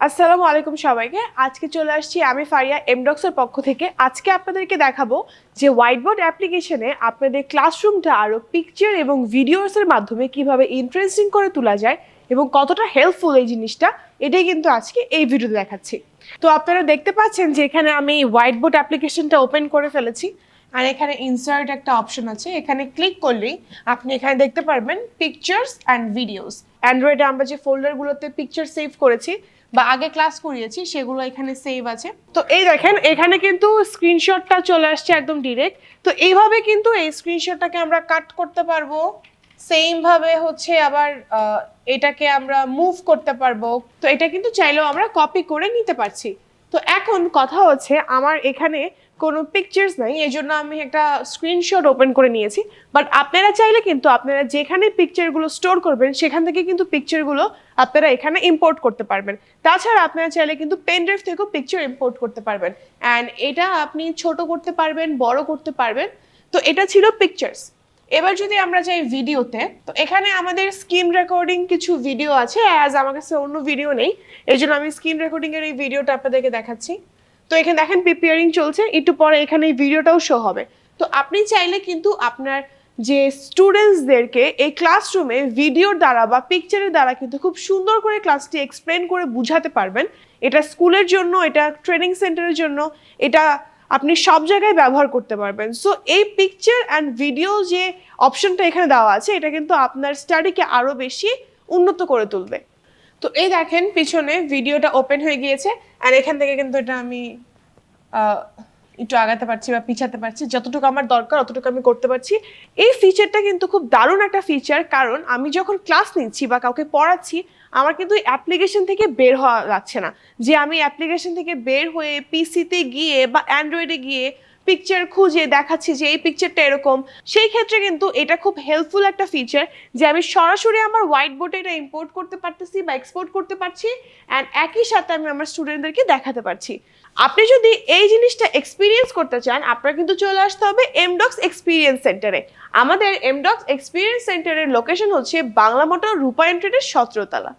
আসসালামু আলাইকুম সবাইকে। আজকে চলে আসছি আমি ফারিয়া এমডক্সের পক্ষ থেকে। আজকে আপনাদেরকে দেখাবো যে হোয়াইট বোর্ড অ্যাপ্লিকেশনে আপনাদের ক্লাসরুমটা আরও পিকচার এবং ভিডিওসের মাধ্যমে কিভাবে ইন্টারেস্টিং করে তোলা যায় এবং কতটা হেল্পফুল এই জিনিসটা, এটাই কিন্তু আজকে এই ভিডিওতে দেখাচ্ছি। তো আপনারা দেখতে পাচ্ছেন যে এখানে আমি হোয়াইট বোর্ড অ্যাপ্লিকেশনটা ওপেন করে ফেলেছি, আর এখানে ইনসার্ট একটা অপশন আছে, এখানে ক্লিক করলেই আপনি এখানে দেখতে পারবেন পিকচার্স অ্যান্ড ভিডিওস। অ্যান্ড্রয়েডে আমরা যে ফোল্ডারগুলোতে পিকচার সেভ করেছি বা আগে ক্লাস করিয়েছি সেগুলো এখানে সেভ আছে। তো এই দেখেন এখানে কিন্তু স্ক্রিনশটটা চলে আসছে একদম ডিরেক্ট। তো এইভাবে কিন্তু এই স্ক্রিনশটটাকে আমরা কাট করতে পারবো, সেম ভাবে হচ্ছে আবার এটাকে আমরা মুভ করতে পারবো। তো এটা কিন্তু চাইলেও আমরা কপি করে নিতে পারছি। তো এখন কথা হচ্ছে আমার এখানে কোনো পিকচার্স নাই, এই জন্য আমি একটা স্ক্রিনশট ওপেন করে নিয়েছি। বাট আপনারা চাইলে কিন্তু আপনারা যেখানে পিকচারগুলো স্টোর করবেন সেখান থেকে কিন্তু পিকচারগুলো আপনারা এখানে ইম্পোর্ট করতে পারবেন। তাছাড়া আপনারা চাইলে কিন্তু পেন ড্রাইভ থেকেও পিকচার ইম্পোর্ট করতে পারবেন, অ্যান্ড এটা আপনি ছোট করতে পারবেন, বড় করতে পারবেন। তো এটা ছিল পিকচার্স। এবার যদি আমরা যাই ভিডিওতে, তো এখানে আমাদের স্ক্রিন রেকর্ডিং কিছু ভিডিও আছে, অ্যাজ আমার কাছে অন্য ভিডিও নেই, এই জন্য আমি স্ক্রিন রেকর্ডিং এর এই ভিডিওটা আপনাদেরকে দেখাচ্ছি। তো এখানে দেখেন প্রিপেয়ারিং চলছে, একটু পরে এখানে এই ভিডিওটাও শো হবে। তো আপনি চাইলে কিন্তু আপনার যে স্টুডেন্টসদেরকে এই ক্লাসরুমে ভিডিওর দ্বারা বা পিকচারের দ্বারা কিন্তু খুব সুন্দর করে ক্লাসটি এক্সপ্লেন করে বুঝাতে পারবেন। এটা স্কুলের জন্য, এটা ট্রেনিং সেন্টারের জন্য, এটা আপনি সব জায়গায় ব্যবহার করতে পারবেন। সো এই পিকচার অ্যান্ড ভিডিও যে অপশনটা এখানে দেওয়া আছে, এটা কিন্তু আপনার স্টাডিকে আরও বেশি উন্নত করে তুলবে। তো এই দেখেন পিছনে ভিডিওটা ওপেন হয়ে গিয়েছে, আর এখান থেকে কিন্তু এটা আমি একটু আগাতে পারছি বা পিছাতে পারছি, যতটুকু আমার দরকার অতটুকু আমি করতে পারছি। এই ফিচারটা কিন্তু খুব দারুণ একটা ফিচার, কারণ আমি যখন ক্লাস নিচ্ছি বা কাউকে পড়াচ্ছি আমার কিন্তু অ্যাপ্লিকেশন থেকে বের হওয়া যাচ্ছে না, যে আমি অ্যাপ্লিকেশন থেকে বের হয়ে পিসিতে গিয়ে বা অ্যান্ড্রয়েডে গিয়ে পিকচার খুঁজে দেখাচ্ছি যে এই পিকচারটা এরকম। সেই ক্ষেত্রে কিন্তু এটা খুব হেল্পফুল একটা ফিচার, যে আমি সরাসরি আমার হোয়াইট বোর্ডে এটা ইম্পোর্ট করতে পারতেছি বা এক্সপোর্ট করতে পারছি, অ্যান্ড একই সাথে আমি আমার স্টুডেন্টদেরকে দেখাতে পারছি। আপনি যদি এই জিনিসটা এক্সপিরিয়েন্স করতে চান, আপনার কিন্তু চলে আসতে হবে এমডক্স এক্সপিরিয়েন্স সেন্টারে। আমাদের এমডক্স এক্সপিরিয়েন্স সেন্টারের লোকেশন হচ্ছে বাংলা মোটর রূপায়ণ ট্রেডের 17 তলা।